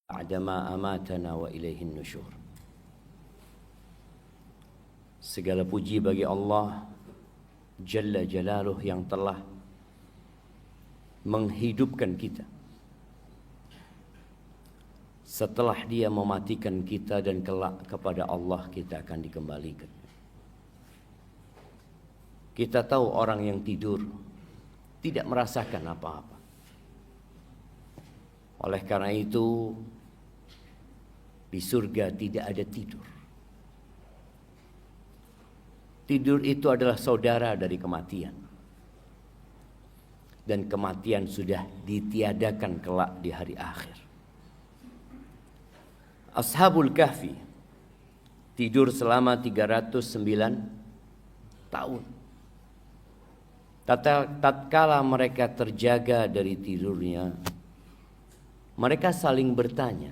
Ba'dama amatana wa ilaihin nusyur. Segala puji bagi Allah Jalla Jalaluh yang telah menghidupkan kita setelah Dia mematikan kita, dan kelak kepada Allah kita akan dikembalikan. Kita tahu orang yang tidur tidak merasakan apa-apa. Oleh karena itu di surga tidak ada tidur. Tidur itu adalah saudara dari kematian. Dan kematian sudah ditiadakan kelak di hari akhir. Ashabul Kahfi tidur selama 309 tahun. Tatkala mereka terjaga dari tidurnya, mereka saling bertanya,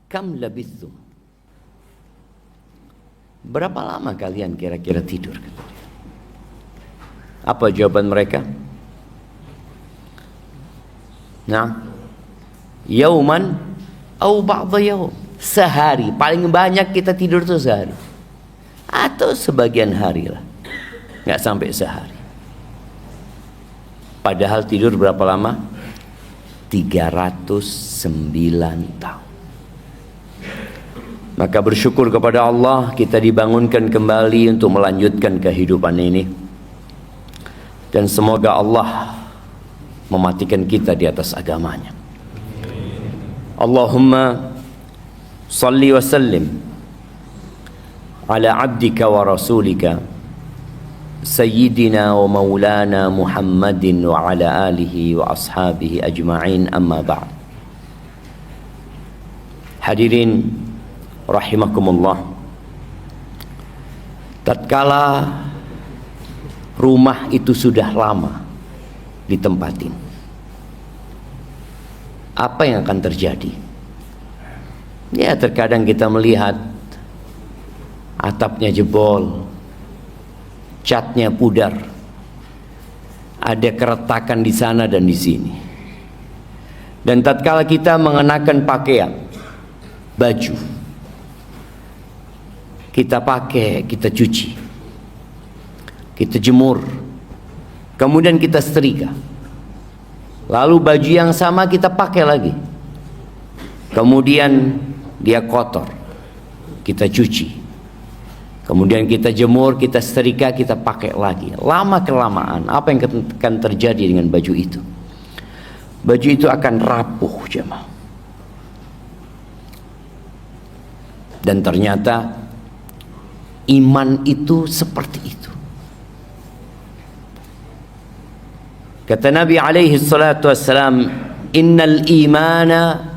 "Kam labithum?" Berapa lama kalian kira-kira tidur? Apa jawaban mereka? Nah, yauman au ba'dha yaum. Sehari, paling banyak kita tidur tuh sehari. Atau sebagian hari lah. Nggak sampai sehari. Padahal tidur berapa lama? 309 tahun. Maka bersyukur kepada Allah, kita dibangunkan kembali untuk melanjutkan kehidupan ini. Dan semoga Allah mematikan kita di atas agamanya. Allahumma salli wa sallim ala abdika wa rasulika Sayyidina wa maulana Muhammadin wa ala alihi wa ashabihi ajma'in, amma ba'd. Hadirin rahimakumullah, tatkala rumah itu sudah lama ditempatin, apa yang akan terjadi? Ya, terkadang kita melihat atapnya jebol, catnya pudar, ada keretakan di sana dan di sini. Dan tatkala kita mengenakan pakaian, baju, kita pakai, kita cuci, kita jemur, kemudian kita setrika, lalu baju yang sama kita pakai lagi, kemudian dia kotor, kita cuci, kemudian kita jemur, kita setrika, kita pakai lagi. Lama kelamaan apa yang akan terjadi dengan baju itu? Baju itu akan rapuh, jemaah. Dan ternyata iman itu seperti itu. Kata Nabi alaihi salatu wassalam, "Innal imana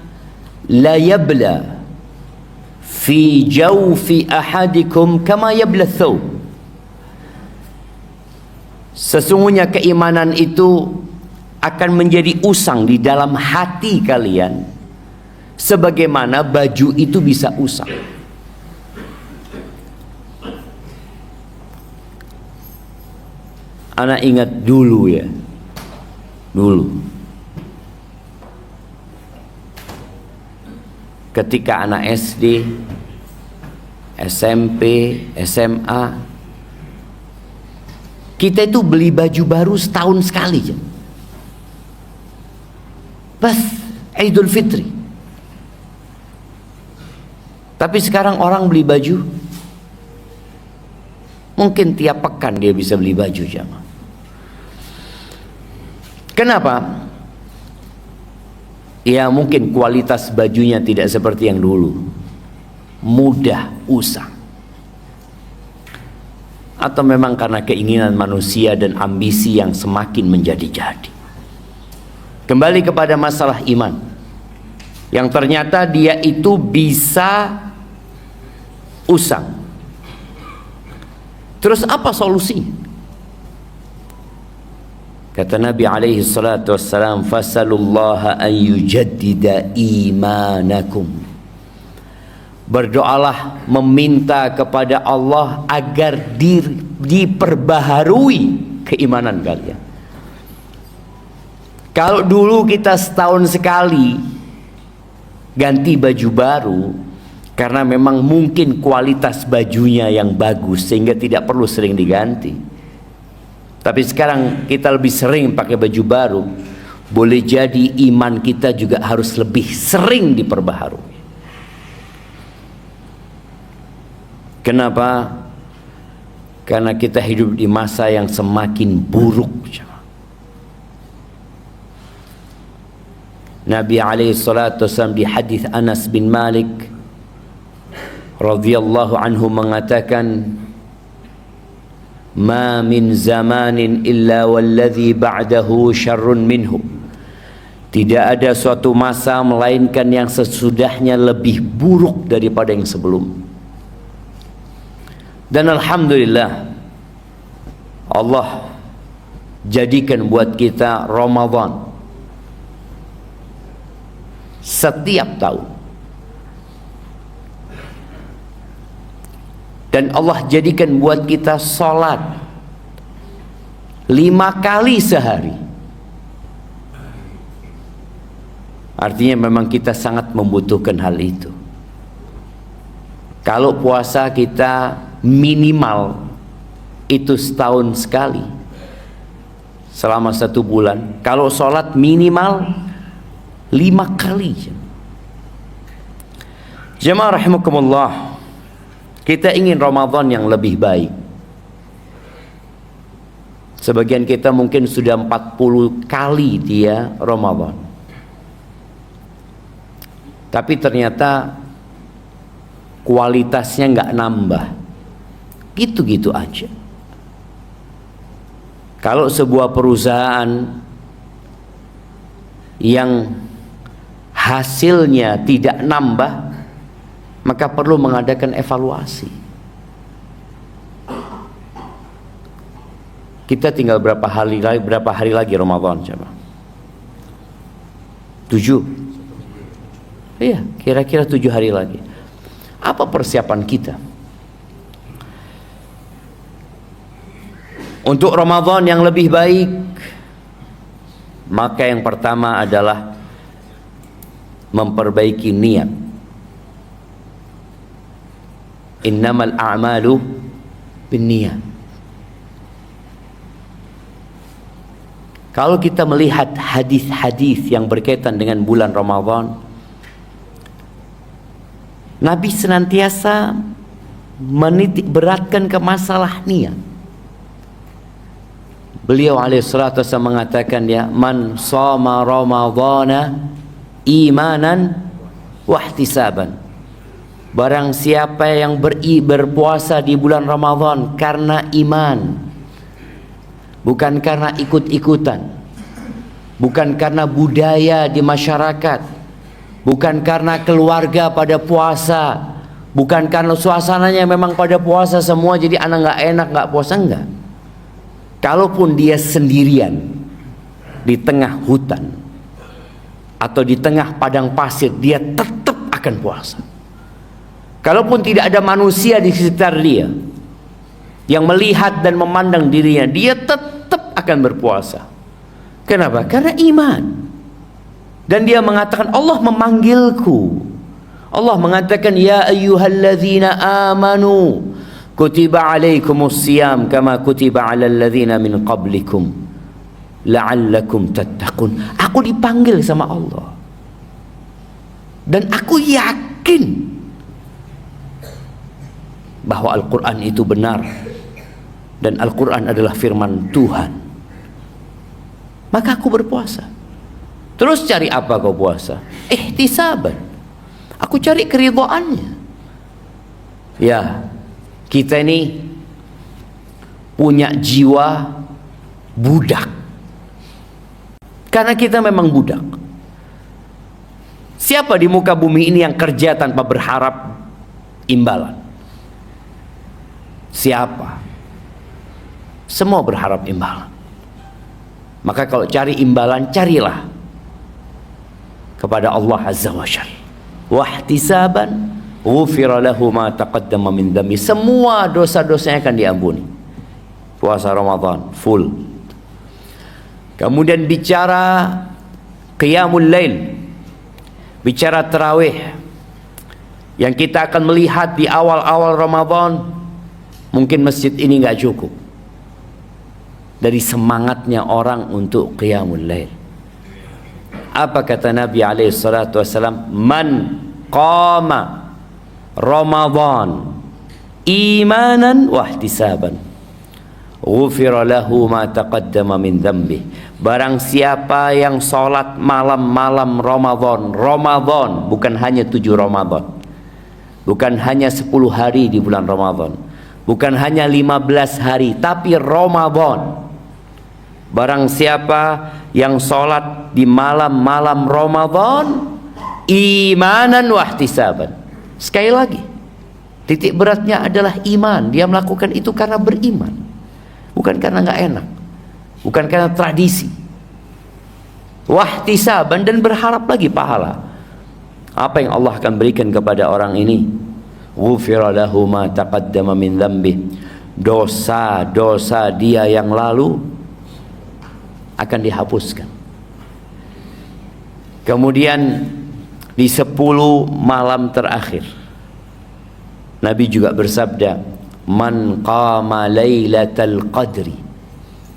la yabla fi jawfi ahadikum kama yabla thawb." Sesungguhnya keimanan itu akan menjadi usang di dalam hati kalian, sebagaimana baju itu bisa usang. Anak ingat dulu ya, dulu ketika anak SD, SMP, SMA, kita itu beli baju baru setahun sekali, pas Idul Fitri. Tapi sekarang orang beli baju mungkin tiap pekan dia bisa beli baju, jamaah. Kenapa? Ya, mungkin kualitas bajunya tidak seperti yang dulu, mudah usang, atau memang karena keinginan manusia dan ambisi yang semakin menjadi-jadi. Kembali kepada masalah iman, yang ternyata dia itu bisa usang. Terus apa solusinya? Kata Nabi alaihi salatu wassalam, "Fasalullaha an yujaddida imanakum." Berdoalah, meminta kepada Allah agar diperbaharui keimanan kalian. Kalau dulu kita setahun sekali ganti baju baru karena memang mungkin kualitas bajunya yang bagus sehingga tidak perlu sering diganti. Tapi sekarang kita lebih sering pakai baju baru, boleh jadi iman kita juga harus lebih sering diperbaharui. Kenapa? Karena kita hidup di masa yang semakin buruk. Nabi alaihi salatu wasallam di hadis Anas bin Malik radhiyallahu anhu mengatakan, "Ma min zamanin illa walladhi ba'dahu syarrun minhu." Tidak ada suatu masa melainkan yang sesudahnya lebih buruk daripada yang sebelum. Dan alhamdulillah Allah jadikan buat kita Ramadan setiap tahun, dan Allah jadikan buat kita salat 5 kali sehari. Artinya memang kita sangat membutuhkan hal itu. Kalau puasa kita minimal itu setahun sekali selama 1 bulan, kalau salat minimal 5 kali. Jemaah rahimakumullah, kita ingin Ramadan yang lebih baik. Sebagian kita mungkin sudah 40 kali dia Ramadan, tapi ternyata kualitasnya nggak nambah, gitu-gitu aja. Kalau sebuah perusahaan yang hasilnya tidak nambah, maka perlu mengadakan evaluasi. Kita tinggal berapa hari lagi Ramadan coba? 7. Iya, kira-kira 7 hari lagi. Apa persiapan kita untuk Ramadan yang lebih baik? Maka yang pertama adalah memperbaiki niat. Innamal a'malu binniyat. Kalau kita melihat hadis-hadis yang berkaitan dengan bulan Ramadan, Nabi senantiasa menitik beratkan ke masalah niat. Beliau alaihi salatu wasallam mengatakan, ya, man shoma ramadhana imanan wahtisaban. Barang siapa yang berpuasa di bulan Ramadan karena iman, bukan karena ikut-ikutan, bukan karena budaya di masyarakat, bukan karena keluarga pada puasa, bukan karena suasananya memang pada puasa semua jadi anak nggak enak nggak puasa, enggak. Kalaupun dia sendirian di tengah hutan atau di tengah padang pasir, dia tetap akan puasa. Kalaupun tidak ada manusia di sekitar dia yang melihat dan memandang dirinya, dia tetap akan berpuasa. Kenapa? Karena iman. Dan dia mengatakan, Allah memanggilku. Allah mengatakan, ya ayyuhalladzina amanu kutiba alaikumus siyam kama kutiba alal ladzina min qablikum la'allakum tattaqun. Aku dipanggil sama Allah, dan aku yakin bahwa Al-Quran itu benar dan Al-Quran adalah firman Tuhan. Maka aku berpuasa. Terus cari apa kau puasa? Ihtisaban. Aku cari keridhaannya. Ya, kita ini punya jiwa budak. Karena kita memang budak. Siapa di muka bumi ini yang kerja tanpa berharap imbalan? Siapa? Semua berharap imbalan. Maka kalau cari imbalan, carilah kepada Allah Azza wa Jalla. Wahtisaban ghufira lahu ma taqaddama min dhanbi. Semua dosa-dosanya akan diampuni. Puasa Ramadan full. Kemudian bicara qiyamul lail, bicara tarawih yang kita akan melihat di awal-awal Ramadan, mungkin masjid ini nggak cukup dari semangatnya orang untuk qiyamul lail. Apa kata Nabi alaihi salatu wasallam? Man qama Ramadan imanan wahtisaban ghufira lahu ma taqaddama min dhanbi. Barang siapa yang sholat malam-malam Ramadan, bukan hanya 7 Ramadan, bukan hanya 10 hari di bulan Ramadan, bukan hanya 15 hari, tapi Ramadan. Barang siapa yang sholat di malam-malam Ramadan imanan wahtisaban. Sekali lagi, titik beratnya adalah iman. Dia melakukan itu karena beriman, bukan karena nggak enak, bukan karena tradisi. Wahtisaban, dan berharap lagi pahala. Apa yang Allah akan berikan kepada orang ini? Ghufira lahu ma taqaddama min dzambih. Dosa-dosa dia yang lalu akan dihapuskan. Kemudian di 10 malam terakhir Nabi juga bersabda, man qama lailatal qadri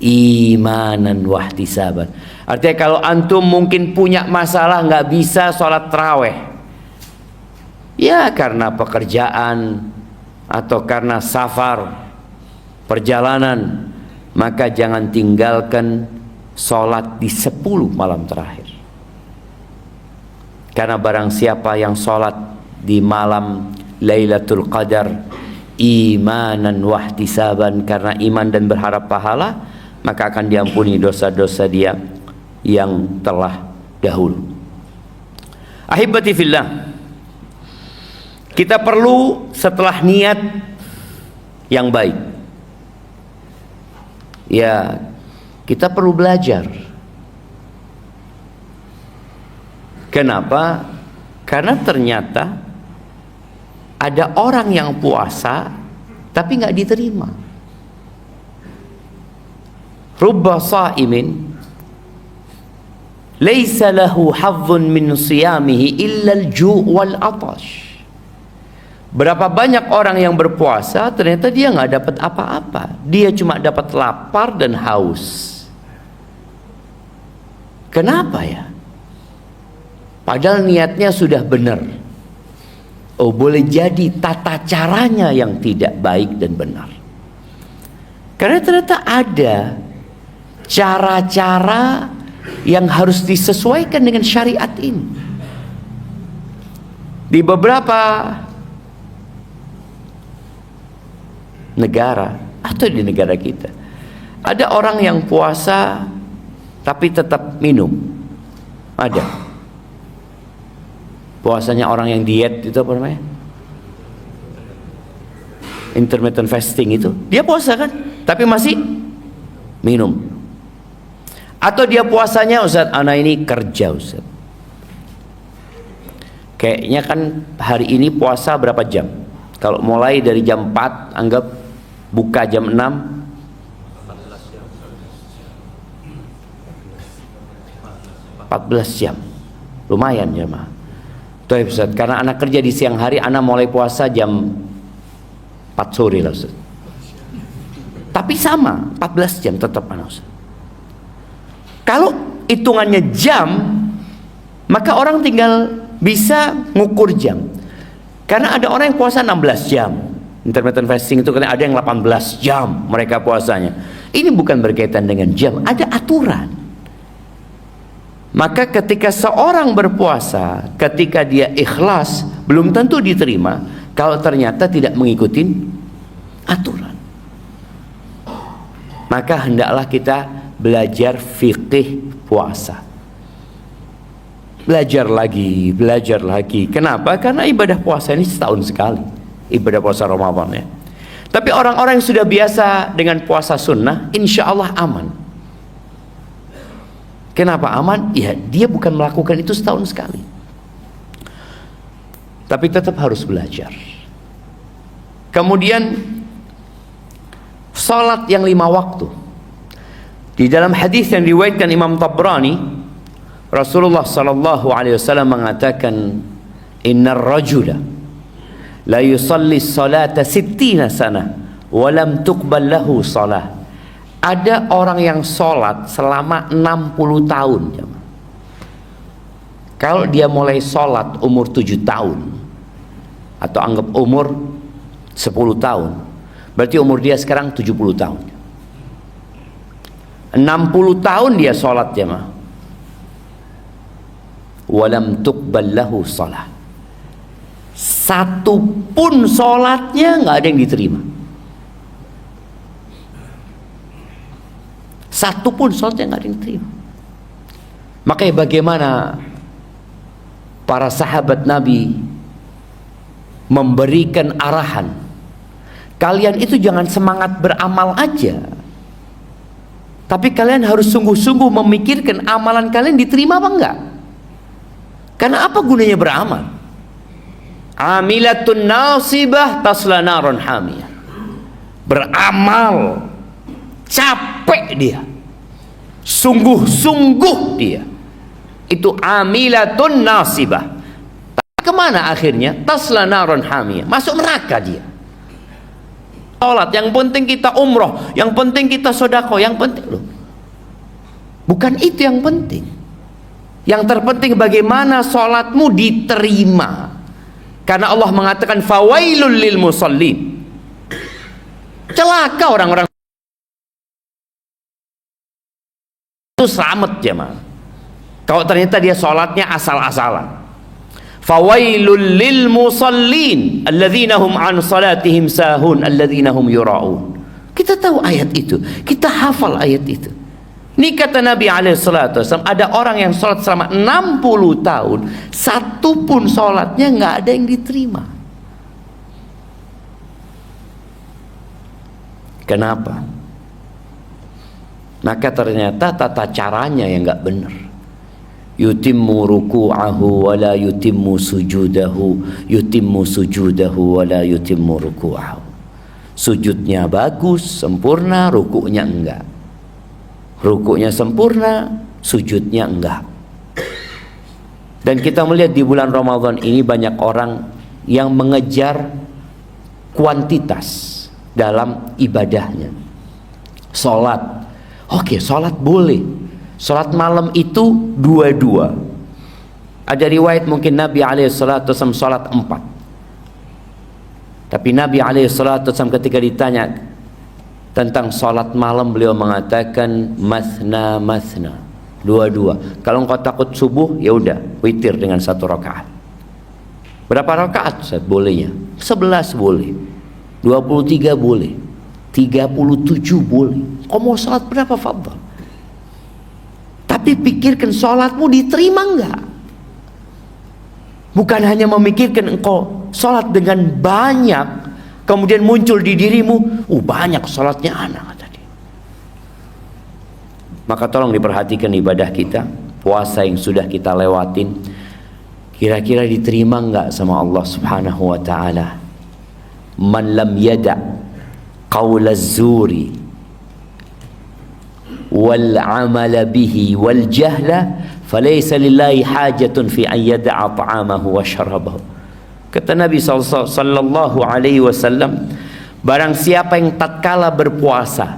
imanan wahtisaban. Artinya kalau antum mungkin punya masalah nggak bisa sholat tarawih, ya karena pekerjaan atau karena safar, perjalanan, maka jangan tinggalkan sholat di 10 malam terakhir. Karena barang siapa yang sholat di malam Lailatul Qadar imanan wahtisaban, karena iman dan berharap pahala, maka akan diampuni dosa-dosa dia yang telah dahulu. Ahibati fillah, kita perlu setelah niat yang baik, ya kita perlu belajar. Kenapa? Karena ternyata ada orang yang puasa tapi nggak diterima. Rubba sa'imin laisa lahu hazzun min siyamihi illa al-ju' wal 'atash. Berapa banyak orang yang berpuasa ternyata dia nggak dapat apa-apa, dia cuma dapat lapar dan haus. Kenapa ya? Padahal niatnya sudah benar. Oh, boleh jadi tata caranya yang tidak baik dan benar. Karena ternyata ada cara-cara yang harus disesuaikan dengan syariat ini. Di beberapa negara atau di negara kita, ada orang yang puasa tapi tetap minum. Ada. Puasanya orang yang diet itu apa namanya? Intermittent fasting itu. Dia puasa kan, tapi masih minum. Atau dia puasanya, Ustaz, anak ini kerja, Ustaz. Kayaknya kan hari ini puasa berapa jam? Kalau mulai dari jam 4, anggap buka jam 6, 14 jam. Lumayan jemaah. Tuh Ustaz, karena anak kerja di siang hari, anak mulai puasa jam 4 sore lah Ustaz. Tapi sama, 14 jam tetap anak Ustaz. Kalau hitungannya jam, maka orang tinggal bisa ngukur jam. Karena ada orang yang puasa 16 jam. Intermittent fasting itu kan ada yang 18 jam mereka puasanya. Ini bukan berkaitan dengan jam, ada aturan. Maka ketika seorang berpuasa, ketika dia ikhlas, belum tentu diterima kalau ternyata tidak mengikuti aturan. Maka hendaklah kita belajar fikih puasa. Belajar lagi, belajar lagi. Kenapa? Karena ibadah puasa ini setahun sekali. Ibadah puasa Ramadan ya. Tapi orang-orang yang sudah biasa dengan puasa sunnah, insya Allah aman. Kenapa aman? Ya dia bukan melakukan itu setahun sekali. Tapi tetap harus belajar. Kemudian salat yang 5 waktu. Di dalam hadis yang diriwayatkan Imam Tabrani Rasulullah sallallahu alaihi wasallam mengatakan, innar rajula la yusalli salata sittina sana wa lam tuqbal lahu salah. Ada orang yang sholat selama 60 tahun. Kalau dia mulai sholat umur 7 tahun, atau anggap umur 10 tahun, berarti umur dia sekarang 70 tahun. 60 tahun dia sholat jemaah, walam tuqbal lahu salah. Satu pun sholatnya nggak ada yang diterima. Satu pun sholatnya nggak ada yang diterima. Makanya bagaimana para sahabat Nabi memberikan arahan, kalian itu jangan semangat beramal aja, tapi kalian harus sungguh-sungguh memikirkan amalan kalian diterima apa enggak. Karena apa gunanya beramal? Amilatun nasibah tasla naron hamiyah. Beramal capek dia, sungguh-sungguh dia, itu amilatun nasibah. Tapi kemana akhirnya? Tasla naron hamiyah, masuk neraka dia. Sholat, yang penting kita umroh, yang penting kita sodako, yang penting loh, bukan itu yang penting. Yang terpenting bagaimana sholatmu diterima. Karena Allah mengatakan fawailul lil musallin, celaka orang-orang itu selamat jemaah kalau ternyata dia sholatnya asal-asalan. Fawailul lil musallin alladzina hum an salatihim sahun alladzina hum yura'un. Kita tahu ayat itu, kita hafal ayat itu. Ini kata Nabi SAW, ada orang yang sholat selama 60 tahun, satu pun sholatnya nggak ada yang diterima. Kenapa? Maka ternyata tata caranya yang nggak benar. Yutimmu ruku'ahu wa la yutimmu sujudahu, yutimmu sujudahu wa la yutimmu ruku'ahu. Sujudnya bagus, sempurna, ruku'nya enggak. Rukuknya sempurna, sujudnya enggak. Dan kita melihat di bulan Ramadan ini banyak orang yang mengejar kuantitas dalam ibadahnya. Sholat, oke, sholat boleh. Sholat malam itu dua-dua. Ada riwayat mungkin Nabi SAW sholat 4. Tapi Nabi SAW ketika ditanya tentang sholat malam, beliau mengatakan masna masna, dua-dua. Kalau engkau takut subuh, ya udah witir dengan 1 rakaat. Berapa rakaat? Bolehnya 11 boleh, 23 boleh, 37 boleh. Kau mau sholat berapa? Fadhal. Tapi pikirkan sholatmu diterima enggak. Bukan hanya memikirkan engkau sholat dengan banyak, kemudian muncul di dirimu, banyak sholatnya anak tadi. Maka tolong diperhatikan ibadah kita, puasa yang sudah kita lewatin, kira-kira diterima enggak sama Allah Subhanahu wa ta'ala. Man lam yada' qawla zuri wal amala bihi wal jahla falaysa lillahi hajatun fi an yada'a ta'amahu wa syarabahu. Kata Nabi sallallahu alaihi wasallam, barang siapa yang tatkala berpuasa,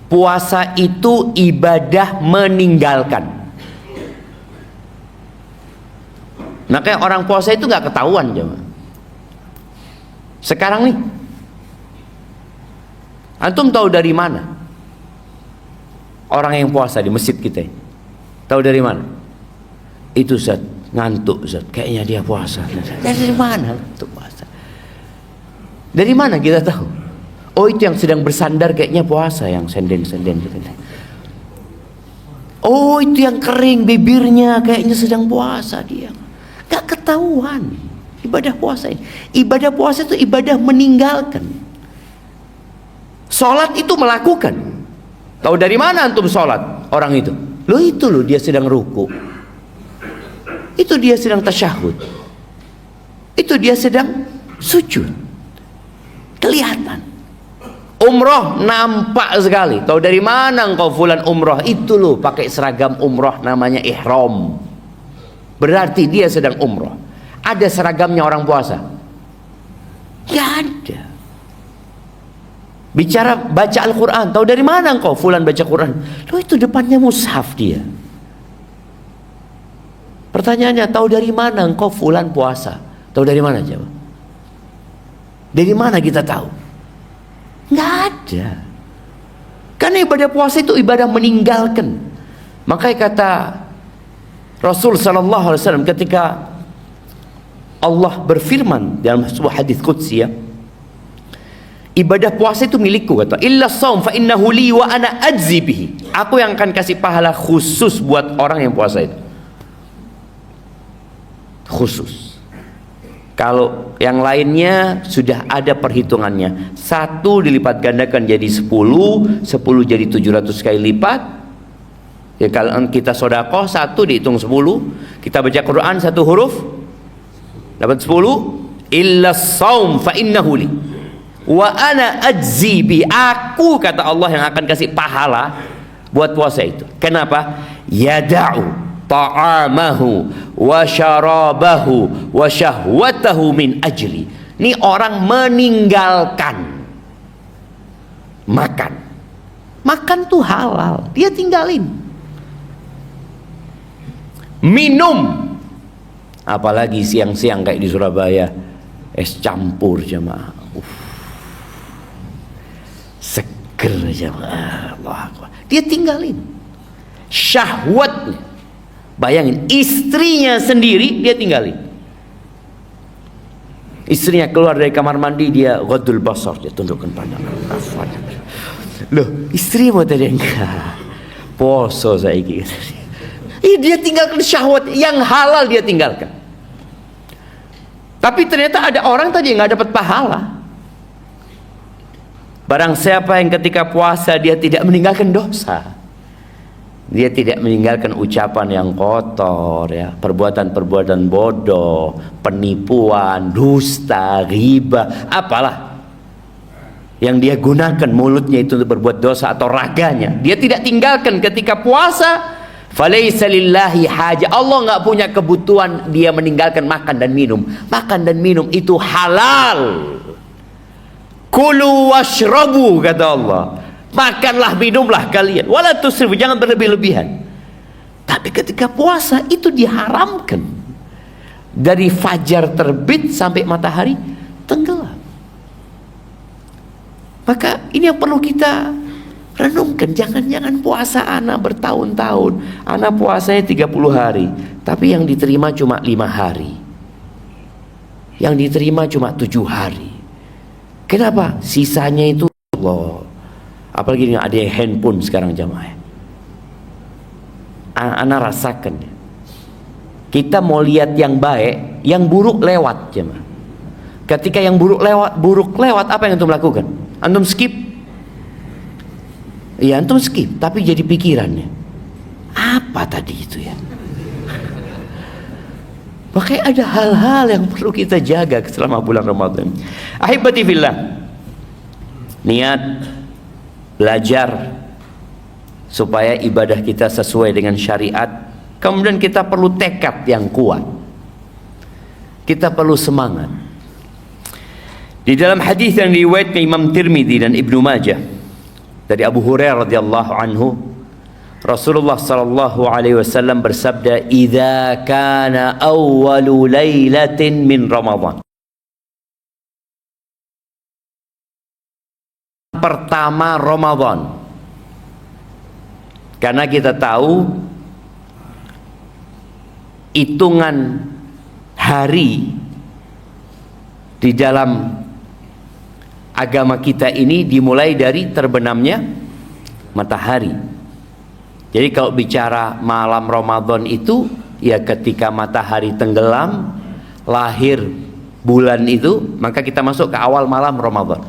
puasa itu ibadah meninggalkan. Makanya orang puasa itu nggak ketahuan jemaah. Sekarang nih, antum tahu dari mana orang yang puasa di masjid kita? Tahu dari mana? Itu Ustaz, ngantuk Ustaz, kayaknya dia puasa. Dari mana untuk puasa? Dari mana kita tahu? Oh, itu yang sedang bersandar kayaknya puasa, yang senden-senden gitu. Oh, itu yang kering bibirnya kayaknya sedang puasa dia. Gak ketahuan ibadah puasa ini. Ibadah puasa itu ibadah meninggalkan. Sholat itu melakukan. Tahu dari mana antum sholat orang itu? Loh itu loh, dia sedang ruku, itu dia sedang tasyahud, itu dia sedang sujud. Kelihatan. Umroh nampak sekali. Tahu dari mana engkau fulan umroh? Itu loh pakai seragam umroh namanya ihram. Berarti dia sedang umroh. Ada seragamnya orang puasa? Gak ada. Bicara baca Al-Quran, tahu dari mana engkau fulan baca Quran? Loh itu depannya mushaf dia. Pertanyaannya, tahu dari mana engkau fulan puasa? Tahu dari mana jawab? Dari mana kita tahu? Nggak ada. Karena ibadah puasa itu ibadah meninggalkan. Makanya kata Rasul sallallahu alaihi wasallam ketika Allah berfirman dalam sebuah hadis qudsi, ya, ibadah puasa itu milikku, kata, illa shaum fa innahu li wa ana ajzi bihi. Aku yang akan kasih pahala khusus buat orang yang puasa itu. Khusus. Kalau yang lainnya sudah ada perhitungannya. 1 dilipat gandakan jadi 10, 10 jadi 700 kali lipat. Ya, kalau kita sedekah 1 dihitung 10, kita baca Quran 1 huruf dapat 10. Illa shaum fa innahu li wa ana ajzi bi. Aku, kata Allah, yang akan kasih pahala buat puasa itu. Kenapa? Yada'u ta'amahu wa syarabahu wa syahwatahu min ajli. Ini orang meninggalkan makan. Makan tuh halal, dia tinggalin. Minum, apalagi siang-siang kayak di Surabaya, es campur jemaah. Seger jemaah. Allah Akbar. Dia tinggalin. Syahwatnya, bayangin, istrinya sendiri dia tinggalin. Istrinya keluar dari kamar mandi, dia ghadul basar, dia tundukkan pandangan. Loh, istri mau tadi enggak poso saiki. Dia tinggalkan syahwat yang halal, dia tinggalkan. Tapi ternyata ada orang tadi yang nggak dapat pahala. Barang siapa yang ketika puasa dia tidak meninggalkan dosa, dia tidak meninggalkan ucapan yang kotor, ya, perbuatan-perbuatan bodoh, penipuan, dusta, ghibah, apalah yang dia gunakan mulutnya itu untuk berbuat dosa atau raganya, dia tidak tinggalkan ketika puasa. Falaisa lillahi haja. Allah nggak punya kebutuhan dia meninggalkan makan dan minum. Makan dan minum itu halal. Kulu washrabu, kata Allah. Makanlah, minumlah kalian, wala tusrifu, jangan berlebih-lebihan. Tapi ketika puasa itu diharamkan. Dari fajar terbit sampai matahari tenggelam. Maka ini yang perlu kita renungkan. Jangan-jangan puasa anak bertahun-tahun, anak puasanya 30 hari, tapi yang diterima cuma 5 hari, yang diterima cuma 7 hari. Kenapa? Sisanya itu Allah. Apalagi ada yang handphone sekarang jamaah. Anak rasakan, kita mau lihat yang baik, yang buruk lewat jamaah. Ketika yang buruk lewat, apa yang antum lakukan? Antum skip. Ya antum skip, tapi jadi pikirannya, apa tadi itu ya? Makanya ada hal-hal yang perlu kita jaga selama bulan Ramadan. Ahibati fillah, niat belajar supaya ibadah kita sesuai dengan syariat. Kemudian kita perlu tekad yang kuat, kita perlu semangat. Di dalam hadis yang diriwayatkan Imam Tirmidzi dan Ibnu Majah dari Abu Hurairah radhiyallahu anhu, Rasulullah sallallahu alaihi wasallam bersabda, "Idza kana awwalu lailatin min Ramadan." Pertama Ramadan. Karena kita tahu hitungan hari di dalam agama kita ini dimulai dari terbenamnya matahari. Jadi kalau bicara malam Ramadan itu ya ketika matahari tenggelam, lahir bulan itu, maka kita masuk ke awal malam Ramadan.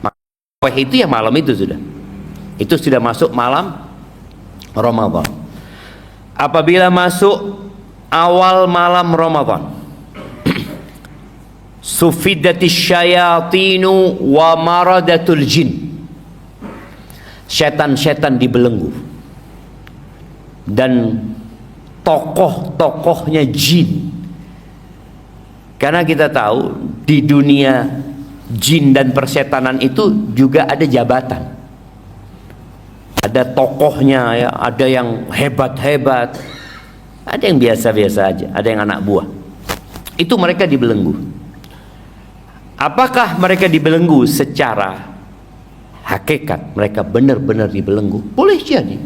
Maka itu ya malam itu sudah. Itu sudah masuk malam Ramadan. Apabila masuk awal malam Ramadan, Sufidatis syayatinu wa maradatul jin. Setan-setan dibelenggu dan tokoh-tokohnya jin. Karena kita tahu di dunia jin dan persetanan itu juga ada jabatan. Ada tokohnya ya, ada yang hebat-hebat, ada yang biasa-biasa aja, ada yang anak buah. Itu mereka dibelenggu. Apakah mereka dibelenggu secara hakikat? Mereka benar-benar dibelenggu? Boleh jadi.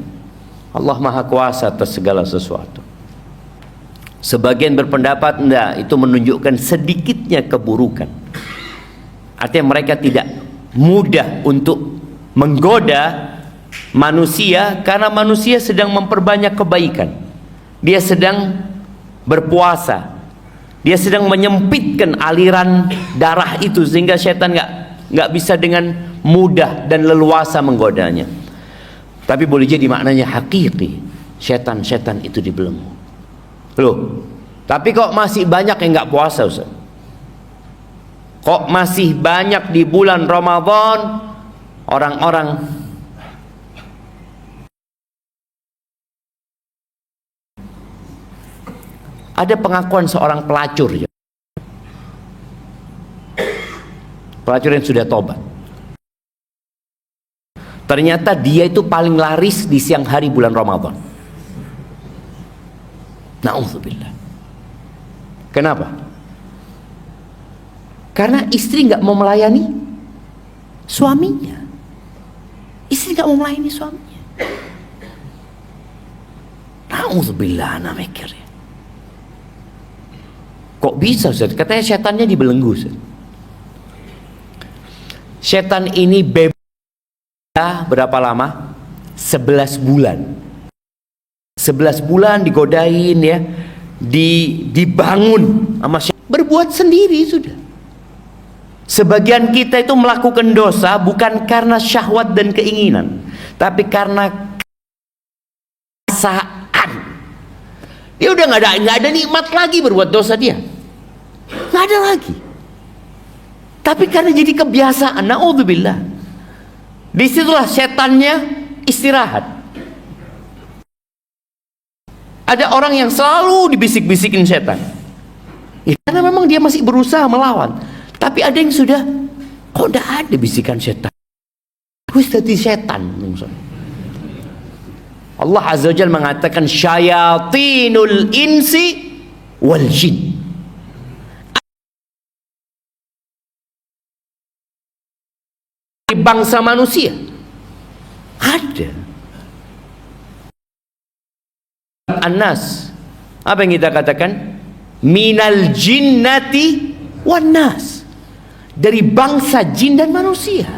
Allah Maha Kuasa atas segala sesuatu. Sebagian berpendapat enggak, itu menunjukkan sedikitnya keburukan. Artinya mereka tidak mudah untuk menggoda manusia, karena manusia sedang memperbanyak kebaikan. Dia sedang berpuasa, dia sedang menyempitkan aliran darah itu sehingga setan nggak bisa dengan mudah dan leluasa menggodanya. Tapi boleh jadi maknanya hakiki, setan-setan itu dibelenggu. Loh, tapi kok masih banyak yang nggak puasa, Ustaz? Kok masih banyak di bulan Ramadan orang-orang ada pengakuan seorang pelacur ya. Pelacur yang sudah tobat. Ternyata dia itu paling laris di siang hari bulan Ramadan. Na'udzubillah. Kenapa? Karena istri nggak mau melayani suaminya. Istri nggak mau melayani suaminya. Na'udzubillah, anak mikir ya. Kok bisa, Ustaz? Katanya setannya dibelenggu, Ustaz. Setan ini bebas berapa lama? 11 bulan. 11 bulan digodain ya, dibangun sama setan. Berbuat sendiri sudah. Sebagian kita itu melakukan dosa bukan karena syahwat dan keinginan, tapi karena kebiasaan. Dia udah nggak ada nikmat lagi berbuat dosa dia, nggak ada lagi. Tapi karena jadi kebiasaan, naudzubillah. Disitulah setannya istirahat. Ada orang yang selalu dibisik-bisikin setan, ya, karena memang dia masih berusaha melawan. Tapi ada yang sudah, kok tidak ada bisikan setan, gue jadi setan. Allah Azza wa Jalla mengatakan syayatinul insi wal jin. Bangsa manusia ada. An-nas, apa yang kita katakan? Minal jinnati wan nas, dari bangsa jin dan manusia.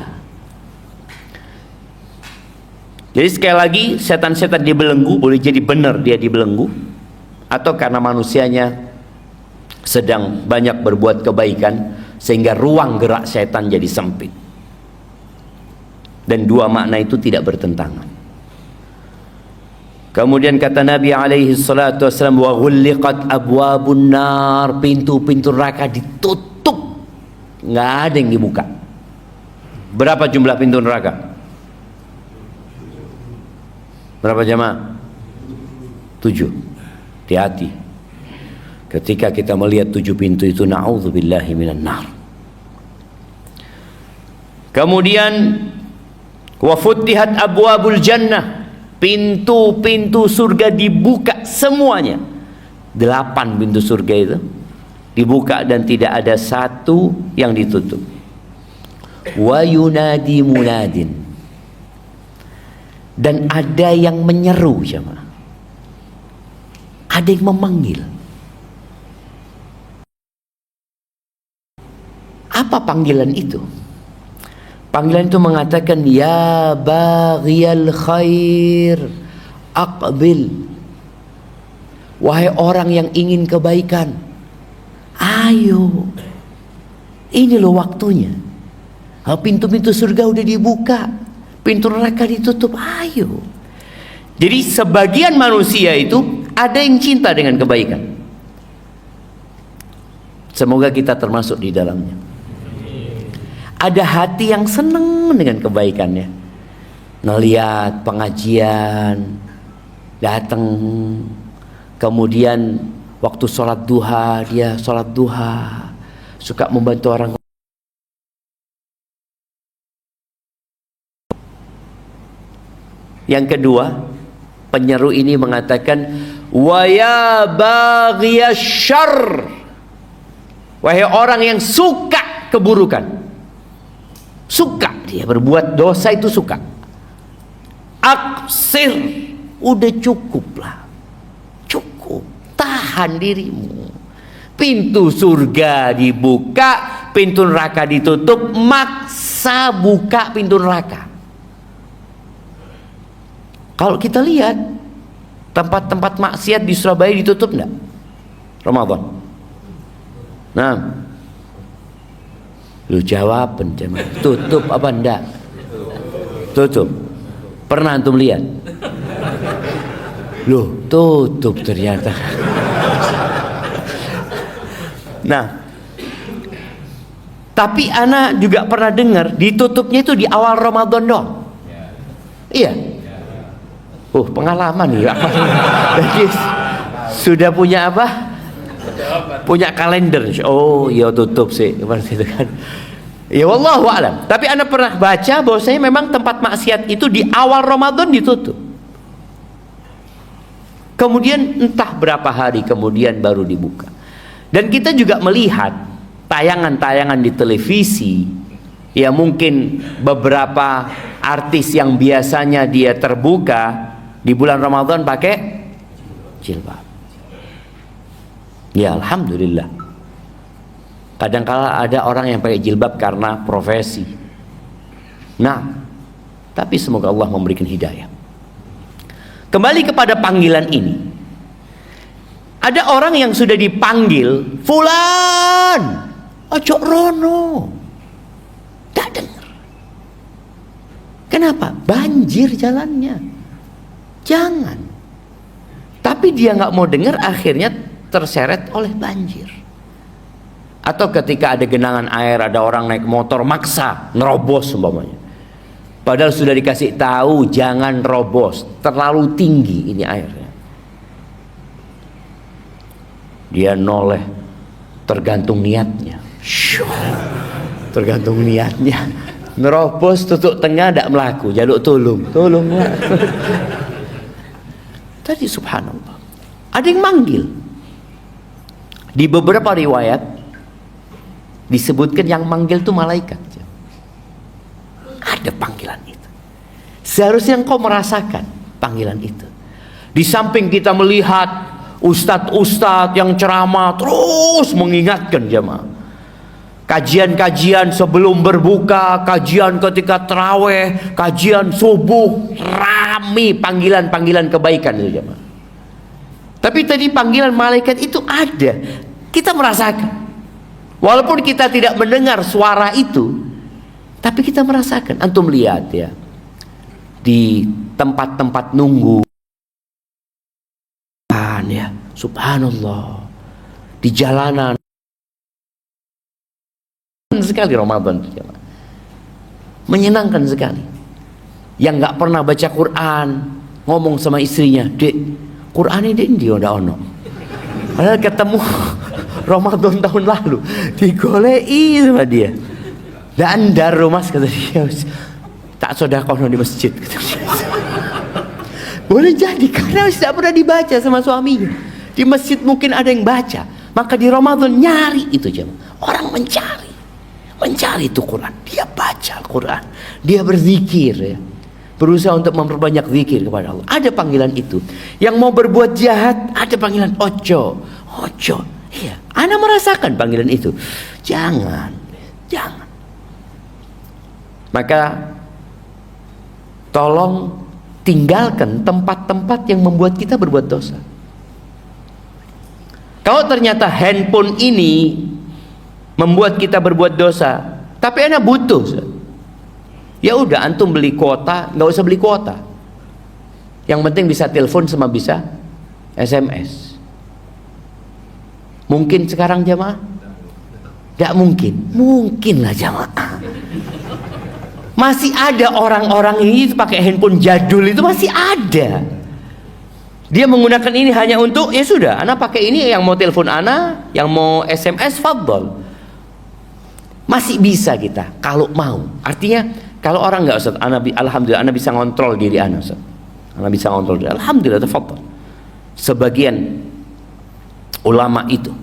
Jadi sekali lagi, setan-setan dibelenggu boleh jadi benar dia dibelenggu, atau karena manusianya sedang banyak berbuat kebaikan sehingga ruang gerak setan jadi sempit. Dan dua makna itu tidak bertentangan. Kemudian kata Nabi alaihi salatu wasallam, wa ghulliqat abwabun nar, pintu-pintu neraka ditutup, nggak ada yang dibuka. Berapa jumlah pintu neraka? Berapa jemaah? 7. Hati-hati ketika kita melihat 7 pintu itu, na'udzubillahi minan nar. Kemudian wa futtihat abwabul jannah, pintu-pintu surga dibuka semuanya. 8 pintu surga itu dibuka dan tidak ada satu yang ditutup. Wa yunadi munadin, dan ada yang menyeru, jemaah. Ada yang memanggil. Apa panggilan itu? Panggilan itu mengatakan, ya baghiyal khair aqbil, wahai orang yang ingin kebaikan, ayo, ini loh waktunya. Pintu-pintu surga udah dibuka, pintu neraka ditutup, ayo. Jadi sebagian manusia itu ada yang cinta dengan kebaikan, Semoga kita termasuk di dalamnya. Ada hati yang senang dengan kebaikannya, ngelihat pengajian, datang, kemudian waktu sholat duha dia sholat duha, suka membantu orang. Yang kedua, penyeru ini mengatakan, wa ya baghiyasyarr, wahai orang yang suka keburukan. Suka dia berbuat dosa itu suka. Aksir, udah cukuplah. Cukup, tahan dirimu. Pintu surga dibuka, pintu neraka ditutup, maksa buka pintu neraka. Kalau kita lihat tempat-tempat maksiat di Surabaya ditutup enggak? Ramadan. Nah, lu jawab penjemaah, tutup apa enggak? Tutup. Pernah antum lihat? Loh, tutup ternyata. Nah, tapi ana juga pernah dengar ditutupnya itu di awal Ramadan dong. Iya. Pengalaman ya. Jadi sudah punya apa? Punya kalender. Oh, ya tutup sih seperti itu kan. Ya wallahu a'lam. Tapi ana pernah baca bahwasanya memang tempat maksiat itu di awal Ramadan ditutup. Kemudian entah berapa hari kemudian baru dibuka. Dan kita juga melihat tayangan-tayangan di televisi, ya mungkin beberapa artis yang biasanya dia terbuka di bulan Ramadan pakai jilbab. Ya alhamdulillah. Kadangkala ada orang yang pakai jilbab karena profesi. Nah, tapi semoga Allah memberikan hidayah. Kembali kepada panggilan ini. Ada orang yang sudah dipanggil, fulan, ojo rono. Tak dengar. Kenapa? Banjir jalannya. Jangan. Tapi dia nggak mau dengar, akhirnya terseret oleh banjir. Atau ketika ada genangan air, ada orang naik motor maksa nerobos umpamanya. Padahal sudah dikasih tahu jangan robos, terlalu tinggi ini airnya. Dia noleh, tergantung niatnya. Tergantung niatnya. Nerobos tutup tengah tidak melaku, jaluk tolong. Tadi subhanallah, ada yang manggil. Di beberapa riwayat disebutkan yang manggil itu malaikat. Ada panggilan itu. Seharusnya engkau merasakan panggilan itu. Di samping kita melihat ustadz-ustadz yang ceramah terus mengingatkan jemaah. Kajian-kajian sebelum berbuka, kajian ketika taraweh, kajian subuh, rame panggilan-panggilan kebaikan itu jemaah. Tapi tadi panggilan malaikat itu ada. Kita merasakan. Walaupun kita tidak mendengar suara itu, tapi kita merasakan. Antum lihat ya, di tempat-tempat nunggu, ya subhanallah, di jalanan sekali Ramadan, menyenangkan sekali. Yang nggak pernah baca Quran ngomong sama istrinya, dek, Quran ini dia udah ono. Padahal ketemu Ramadan tahun lalu, digolei sama dia. Dan daru mas kata dia, tak sodakoh di masjid. Boleh jadi karena tidak pernah dibaca sama suaminya. Di masjid mungkin ada yang baca, maka di Ramadan nyari itu jemaah. Orang mencari itu Quran. Dia baca Quran, dia berzikir ya. Berusaha untuk memperbanyak zikir kepada Allah. Ada panggilan itu. Yang mau berbuat jahat, ada panggilan ojo. Iya, ana merasakan panggilan itu. Jangan. Maka tolong tinggalkan tempat-tempat yang membuat kita berbuat dosa. Kalau ternyata handphone ini membuat kita berbuat dosa, tapi ana butuh, ya udah antum beli kuota, nggak usah beli kuota. Yang penting bisa telepon sama bisa SMS. Mungkin sekarang jamaah Tidak mungkin. Mungkin lah jamaah. Masih ada orang-orang ini pakai handphone jadul, itu masih ada. Dia menggunakan ini hanya untuk, ya sudah, ana pakai ini, yang mau telepon ana, yang mau SMS, fadhol. Masih bisa kita kalau mau. Artinya kalau orang nggak, Ustaz, alhamdulillah ana bisa ngontrol diri ana, Ustaz. Ana bisa ngontrol diri. Alhamdulillah, tafadhol. Sebagian ulama itu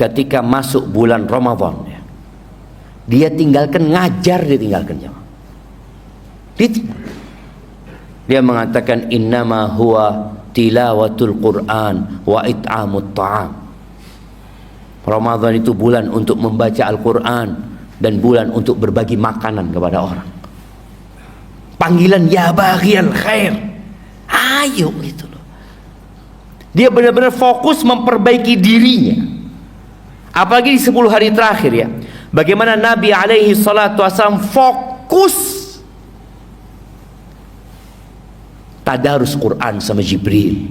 ketika masuk bulan Ramadan, ya, dia tinggalkan ngajar, dia tinggalkan jamaah. Dia mengatakan innama huwa tilawatul Quran wa it'amut ta'am. Ramadan itu bulan untuk membaca Al-Quran dan bulan untuk berbagi makanan kepada orang. Panggilan ya baghiyal khair, ayo gitu loh. Dia benar-benar fokus memperbaiki dirinya. Apalagi di 10 hari terakhir, ya, bagaimana Nabi alaihi salatu wasallam fokus tadarus Quran sama Jibril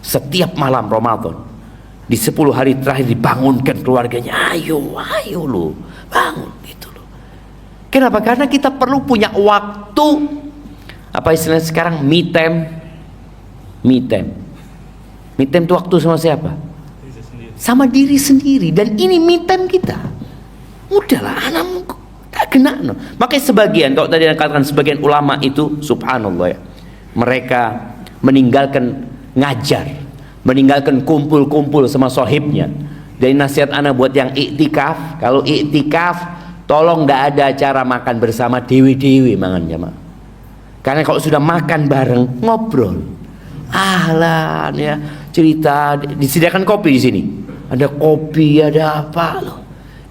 setiap malam Ramadan. Di 10 hari terakhir dibangunkan keluarganya, ayo lo bangun gitu loh. Kenapa? Karena kita perlu punya waktu, apa istilahnya sekarang, me time. Me time itu waktu sama siapa? Sama diri sendiri. Dan ini me time kita. Udahlah, anak tak kena no. Makanya sebagian, kalau tadi yang katakan sebagian ulama itu subhanallah, ya, mereka meninggalkan ngajar, meninggalkan kumpul-kumpul sama sohibnya. Dari nasihat anak buat yang iktikaf, kalau iktikaf tolong tidak ada acara makan bersama, dewi-dewi mangan jamaah. Karena kalau sudah makan bareng, ngobrol, ahlan, ya, cerita, disediakan kopi di sini. Ada kopi, ada apa loh.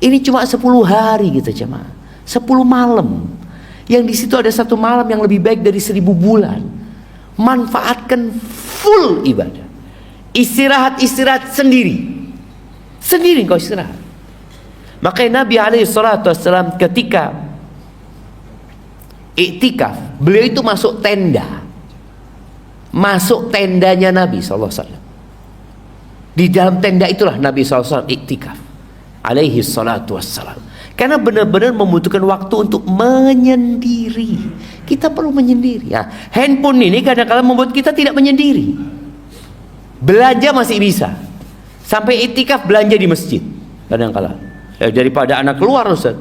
Ini cuma 10 hari kita jamaah, 10 malam. Yang di situ ada 1 malam yang lebih baik dari 1000 bulan. Manfaatkan full ibadah. Istirahat sendiri kau istirahat. Makanya Nabi alaihi salatu wassalam ketika iktikaf, beliau itu masuk tendanya Nabi sallallahu alaihi wasallam. Di dalam tenda itulah Nabi sallallahu alaihi wasallam iktikaf alaihi salatu wassalam. Karena benar-benar membutuhkan waktu untuk menyendiri. Kita perlu menyendiri. Nah, handphone ini kadang-kadang membuat kita tidak menyendiri. Belanja masih bisa. Sampai iktikaf belanja di masjid. Kadang-kadang. Daripada anak keluar, Ustaz,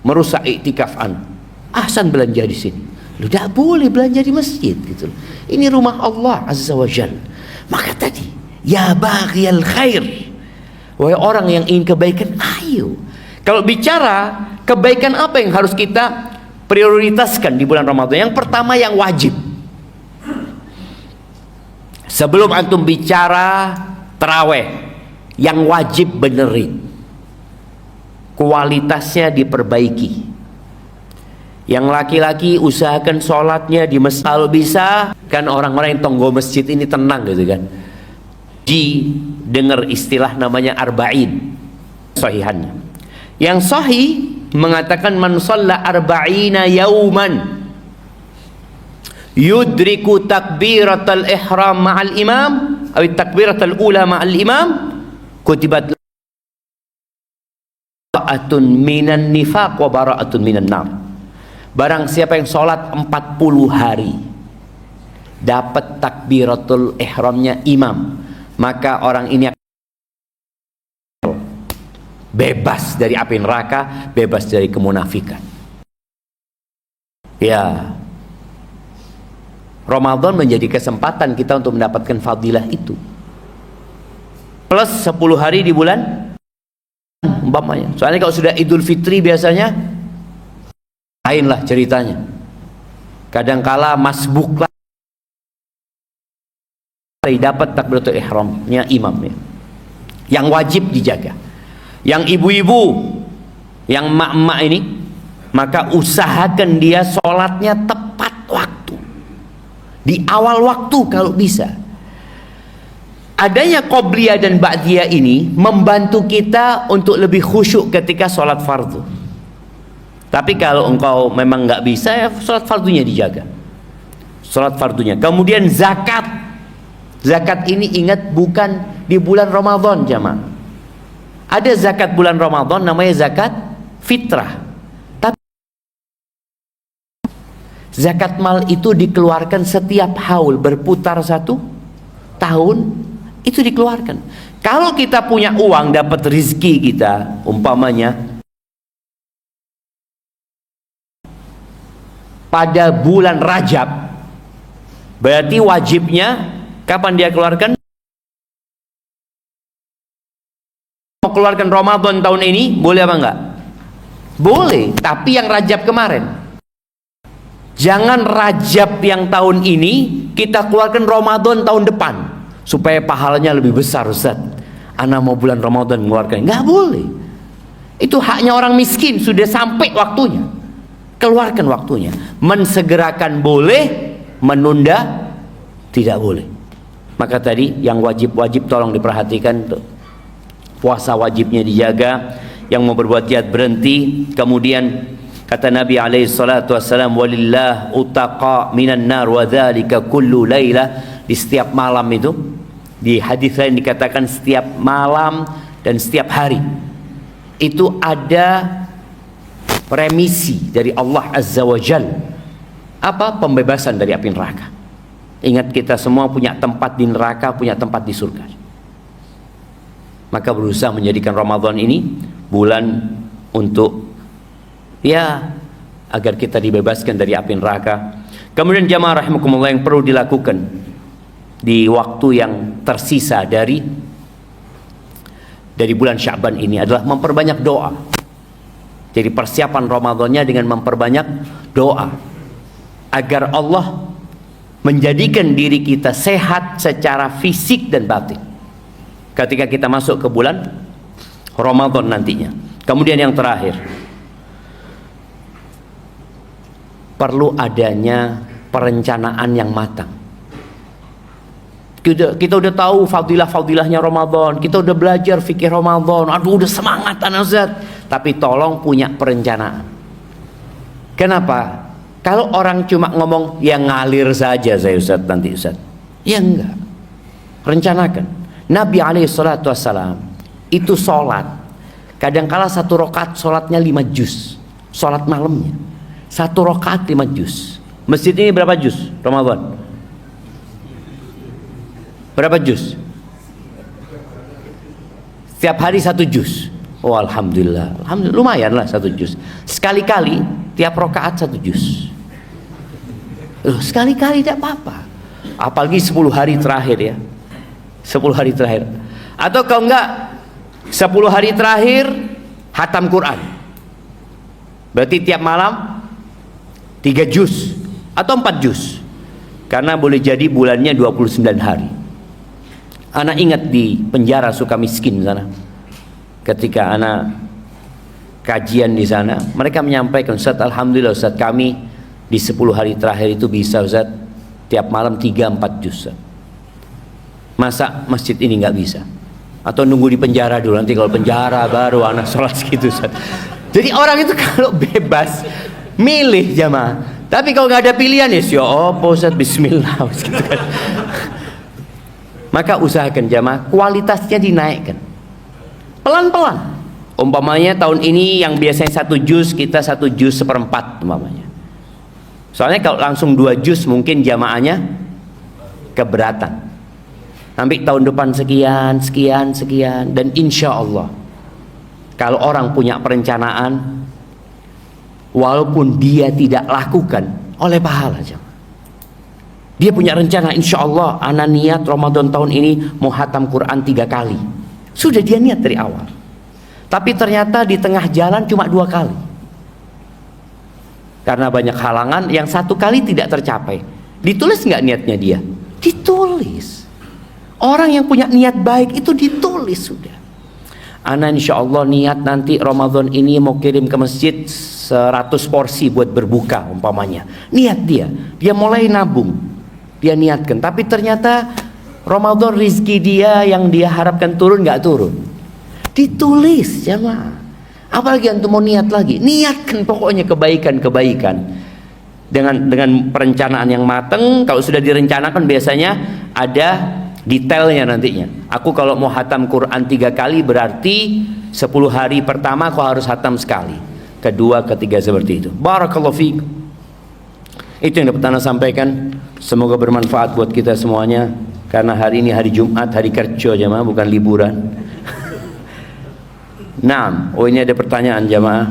merusak iktikaf anak. Ahsan belanja di sini. Lu tidak boleh belanja di masjid gitu. Ini rumah Allah Azza wa Jalla. Maka tadi, ya baghiyal khair, wahai orang yang ingin kebaikan, ayo. Kalau bicara kebaikan, apa yang harus kita prioritaskan di bulan Ramadan? Yang pertama, yang wajib. Sebelum antum bicara taraweh, yang wajib benerin, kualitasnya diperbaiki. Yang laki-laki usahakan sholatnya di masjid. Kalau bisa, kan orang-orang yang tonggo masjid ini tenang gitu kan. Dengar istilah namanya arba'in, sahihannya. Yang sahih mengatakan man shalla arba'ina yauman yudriku takbiratal ihram ma'al imam atau takbiratal ula ma'al imam kutibat bara'atun minan nifaq wa bara'atun minan nar. Barang siapa yang sholat 40 hari dapat takbiratul ihramnya imam, maka orang ini bebas dari api neraka, bebas dari kemunafikan. Ya, Ramadan menjadi kesempatan kita untuk mendapatkan fadilah itu. Plus 10 hari di bulan umpamanya. Soalnya kalau sudah Idul Fitri biasanya lainlah ceritanya. Kadangkala masbuk lah dapat takbiratul ihramnya imamnya. Yang wajib dijaga. Yang ibu-ibu, yang mak-mak ini, maka usahakan dia sholatnya tepat waktu, di awal waktu kalau bisa. Adanya qobliyah dan ba'diyah ini membantu kita untuk lebih khusyuk ketika sholat fardu. Tapi kalau engkau memang nggak bisa, ya sholat fardunya dijaga. Sholat fardunya. Kemudian zakat. Zakat ini ingat bukan di bulan Ramadan jamaah. Ada zakat bulan Ramadan namanya zakat fitrah. Tapi zakat mal itu dikeluarkan setiap haul, berputar 1 tahun itu dikeluarkan. Kalau kita punya uang, dapat rizki kita, umpamanya pada bulan Rajab, berarti wajibnya kapan dia keluarkan? Mau keluarkan Ramadan tahun ini, boleh apa enggak? Boleh, tapi yang Rajab kemarin. Jangan Rajab yang tahun ini kita keluarkan Ramadan tahun depan, supaya pahalanya lebih besar. Ustaz, ana mau bulan Ramadan mengeluarkan. Enggak boleh. Itu haknya orang miskin, sudah sampai waktunya. Keluarkan waktunya. Mensegerakan boleh, menunda tidak boleh. Maka tadi yang wajib-wajib tolong diperhatikan tuh. Puasa wajibnya dijaga, yang mau berbuat jahat berhenti. Kemudian kata Nabi alaihi salatu wassalam, walillah utaqa minan nar wa dzalika kullu lailah. Di setiap malam itu, di hadis lain dikatakan setiap malam dan setiap hari itu ada remisi dari Allah Azza wa Jal. Apa? Pembebasan dari api neraka. Ingat, kita semua punya tempat di neraka, punya tempat di surga. Maka berusaha menjadikan Ramadan ini bulan untuk agar kita dibebaskan dari api neraka. Kemudian jamaah rahimakumullah, yang perlu dilakukan di waktu yang tersisa dari bulan Sya'ban ini adalah memperbanyak doa. Jadi persiapan Ramadannya dengan memperbanyak doa agar Allah menjadikan diri kita sehat secara fisik dan batin ketika kita masuk ke bulan Ramadan nantinya. Kemudian yang terakhir, perlu adanya perencanaan yang matang. Kita udah tahu fadilah-fadilahnya Ramadan, kita udah belajar fikih Ramadan, aduh udah semangat anak Ustaz, tapi tolong punya perencanaan. Kenapa? Kalau orang cuma ngomong ya ngalir saja saya Ustaz nanti Ustaz, ya enggak, rencanakan. Nabi alaihi salatu wassalam itu sholat, kadangkala 1 rakaat sholatnya 5 juz, sholat malamnya 1 rakaat 5 juz. Masjid ini berapa juz Ramadan? Berapa juz? Setiap hari 1 juz. Oh alhamdulillah, alhamdulillah lumayan lah 1 juz. Sekali-kali tiap rakaat 1 juz. Sekali-kali tidak apa-apa. Apalagi 10 hari terakhir ya. 10 hari terakhir. Atau kalau enggak 10 hari terakhir hatam Quran. Berarti tiap malam 3 juz atau 4 juz. Karena boleh jadi bulannya 29 hari. Anak ingat di penjara Sukamiskin sana, ketika anak kajian di sana, mereka menyampaikan, Ustaz alhamdulillah Ustaz, kami di 10 hari terakhir itu bisa Ustaz tiap malam 3-4 juz Ustaz. Masa masjid ini nggak bisa? Atau nunggu di penjara dulu, nanti kalau penjara baru anak sholat segitu Ustaz. Jadi orang itu kalau bebas milih jamaah, tapi kalau nggak ada pilihan ya opo Ustaz, bismillah gitu kan. Maka usahakan jamaah kualitasnya dinaikkan pelan-pelan. Umpamanya tahun ini yang biasanya 1 juz, kita 1 juz 1/4 umpamanya. Soalnya kalau langsung 2 juz mungkin jamaahnya keberatan. Nanti tahun depan sekian, sekian, sekian. Dan insya Allah kalau orang punya perencanaan, walaupun dia tidak lakukan, oleh pahala jemaah. Dia punya rencana, insya Allah ana niat Ramadan tahun ini mau hatam Quran 3 kali. Sudah dia niat dari awal. Tapi ternyata di tengah jalan cuma 2 kali. Karena banyak halangan, yang 1 kali tidak tercapai. Ditulis nggak niatnya dia? Ditulis. Orang yang punya niat baik itu ditulis sudah. Ana insya Allah niat nanti Ramadan ini mau kirim ke masjid 100 porsi buat berbuka umpamanya. Niat dia mulai nabung, dia niatkan. Tapi ternyata Ramadan rizki dia yang dia harapkan turun nggak turun. Ditulis jemaah. Apalagi antum mau niat lagi, niatkan pokoknya kebaikan-kebaikan dengan perencanaan yang matang. Kalau sudah direncanakan biasanya ada detailnya nantinya. Aku kalau mau hatam Quran 3 kali berarti 10 hari pertama kau harus hatam sekali, kedua, ketiga seperti itu. Barakallahu fiikum. Itu yang dapat Anda sampaikan. Semoga bermanfaat buat kita semuanya. Karena hari ini hari Jumat, hari kerja jamaah, bukan liburan. Nah, oh ini ada pertanyaan jamaah.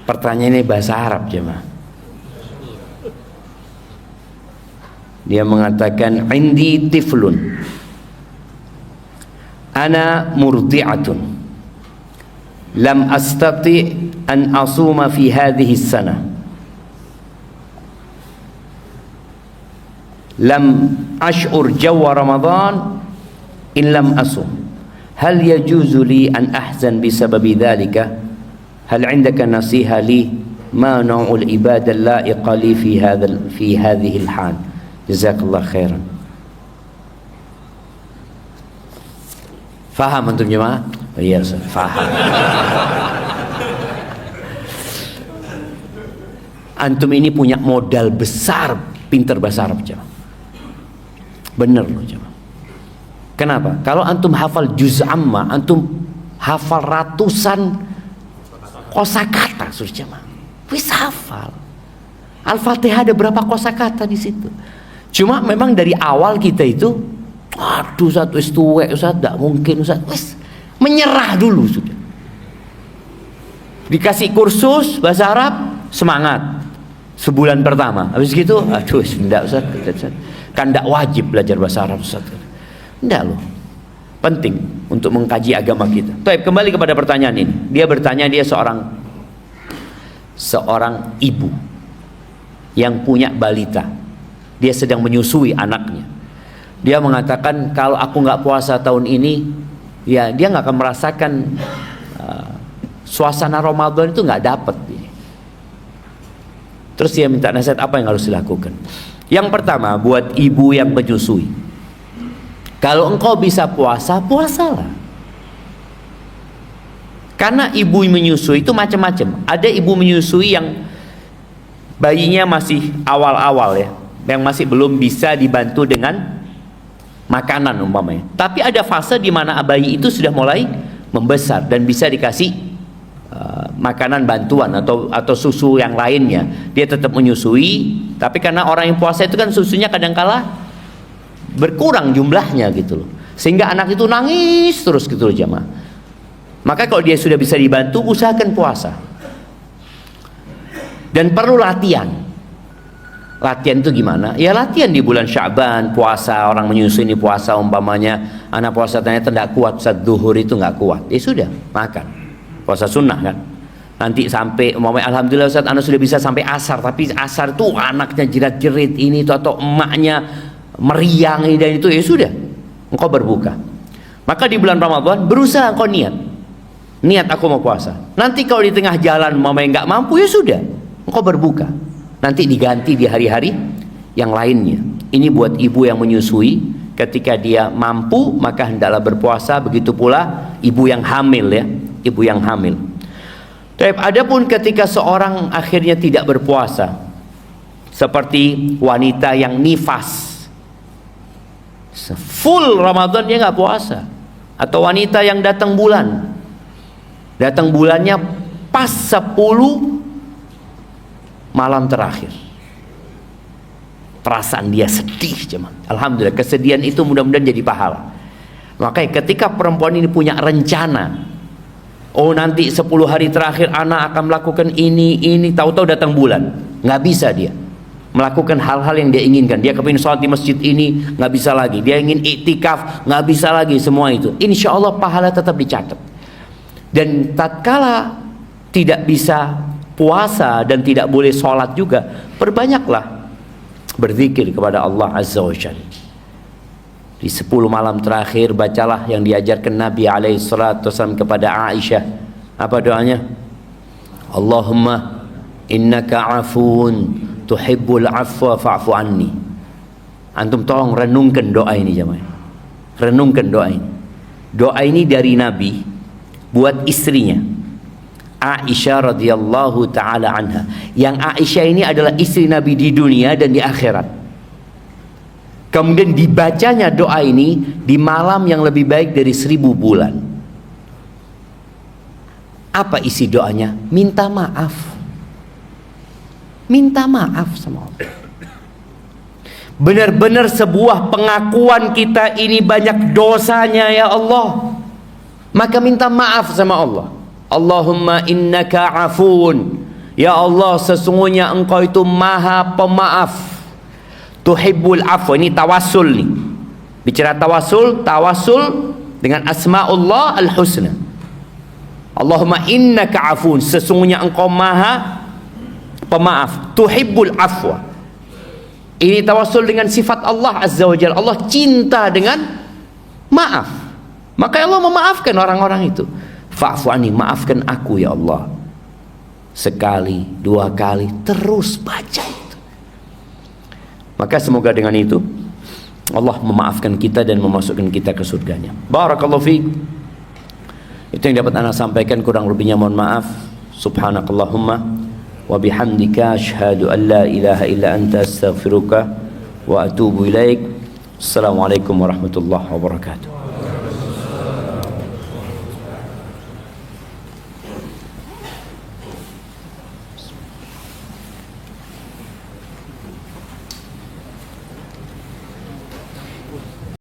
Pertanyaan ini bahasa Arab jamaah. Dia mengatakan, indi tiflun, ana murdi'atun, lam astati an asuma fi hadhihi sana, lam ash'ur jawa Ramadan in lam asum, hal yajuzu li an ahzan bisababi dhalika, hal indaka nasiha li ma nau'ul ibadah la'iqa li fi hadhihi al-hal. Jazakallah khairan. Faham antum jemaah? Oh, iya, faham. Antum ini punya modal besar, pinter bahasa Arab jemaah. Bener loh jemaah. Kenapa? Kalau antum hafal juz amma, antum hafal ratusan kosakata sudah jemaah. Wis hafal. Al-Fatihah ada berapa kosakata di situ? Cuma memang dari awal kita itu, aduh Ustaz, wis tuwek Ustaz, tidak mungkin Ustaz, wis menyerah dulu sudah. Dikasih kursus bahasa Arab, semangat sebulan pertama, habis gitu, aduh tidak Ustaz, kan tidak wajib belajar bahasa Arab Ustaz. Tidak loh, penting untuk mengkaji agama kita. Baik, kembali kepada pertanyaan ini. Dia bertanya, dia seorang ibu yang punya balita. Dia sedang menyusui anaknya. Dia mengatakan, kalau aku nggak puasa tahun ini, ya dia nggak akan merasakan suasana Ramadan itu, nggak dapat. Terus dia minta nasihat apa yang harus dilakukan. Yang pertama, buat ibu yang menyusui, kalau engkau bisa puasa, puasalah. Karena ibu menyusui itu macam-macam. Ada ibu menyusui yang bayinya masih awal-awal ya, yang masih belum bisa dibantu dengan makanan umpamanya. Tapi ada fase di mana bayi itu sudah mulai membesar dan bisa dikasih makanan bantuan atau susu yang lainnya. Dia tetap menyusui, tapi karena orang yang puasa itu kan susunya kadang-kala berkurang jumlahnya gitu loh. Sehingga anak itu nangis terus gitu loh jamaah. Maka kalau dia sudah bisa dibantu, usahakan puasa. Dan perlu latihan. Latihan itu gimana? Ya latihan di bulan Sya'ban, puasa, orang menyusui ini puasa umpamanya, anak puasa ternyata tidak kuat, saat duhur itu nggak kuat, ya sudah, makan. Puasa sunnah kan. Nanti sampai, umpamanya alhamdulillah Ustaz, anak sudah bisa sampai asar, tapi asar itu anaknya jerat-jerit ini itu, atau emaknya meriang ini dan itu, ya sudah, engkau berbuka. Maka di bulan Ramadan, berusaha engkau niat aku mau puasa. Nanti kalau di tengah jalan umpamanya nggak mampu, ya sudah, engkau berbuka. Nanti diganti di hari-hari yang lainnya. Ini buat ibu yang menyusui, ketika dia mampu maka hendaklah berpuasa. Begitu pula ibu yang hamil ya, ibu yang hamil. Adapun ketika seorang akhirnya tidak berpuasa, seperti wanita yang nifas, full Ramadan dia nggak puasa, atau wanita yang datang bulannya pas 10 malam terakhir, perasaan dia sedih jemaah. Alhamdulillah, kesedihan itu mudah-mudahan jadi pahala. Makanya ketika perempuan ini punya rencana, oh nanti 10 hari terakhir anak akan melakukan ini, tahu-tahu datang bulan, nggak bisa dia melakukan hal-hal yang dia inginkan. Dia kepingin sholat di masjid ini, nggak bisa lagi. Dia ingin iktikaf, nggak bisa lagi. Semua itu, insya Allah pahala tetap dicatat. Dan tatkala tidak bisa puasa dan tidak boleh sholat juga, perbanyaklah berzikir kepada Allah Azza wa Jalla. Di 10 malam terakhir bacalah yang diajarkan Nabi SAW kepada Aisyah. Apa doanya? Allahumma innaka afun tuhibbul afwa fa'fu anni. Antum tolong renungkan doa ini jemaah. Renungkan doa ini. Doa ini dari Nabi buat istrinya Aisyah radhiyallahu taala anha. Yang Aisyah ini adalah istri Nabi di dunia dan di akhirat. Kemudian dibacanya doa ini di malam yang lebih baik dari 1000 bulan. Apa isi doanya? Minta maaf. Minta maaf sama Allah. Benar-benar sebuah pengakuan kita ini banyak dosanya ya Allah. Maka minta maaf sama Allah. Allahumma innaka afun. Ya Allah, sesungguhnya engkau itu maha pemaaf. Tuhibbul afwa. Ini tawassul nih. Bicara tawassul, tawassul dengan asma'ullah al-husna. Allahumma innaka afun. Sesungguhnya engkau maha pemaaf. Tuhibbul afwa. Ini tawassul dengan sifat Allah Azza wa Jalla. Allah cinta dengan maaf. Maka Allah memaafkan orang-orang itu. Fa'fu anni, maafkan aku ya Allah. Sekali, 2 kali, terus baca itu. Maka semoga dengan itu Allah memaafkan kita dan memasukkan kita ke surganya. Barakallahu fiik. Itu yang dapat ana sampaikan, kurang lebihnya mohon maaf. Subhanakallahumma wa bihamdika asyhadu an la ilaha illa anta astaghfiruka wa atubu ilaik. Assalamualaikum warahmatullahi wabarakatuh.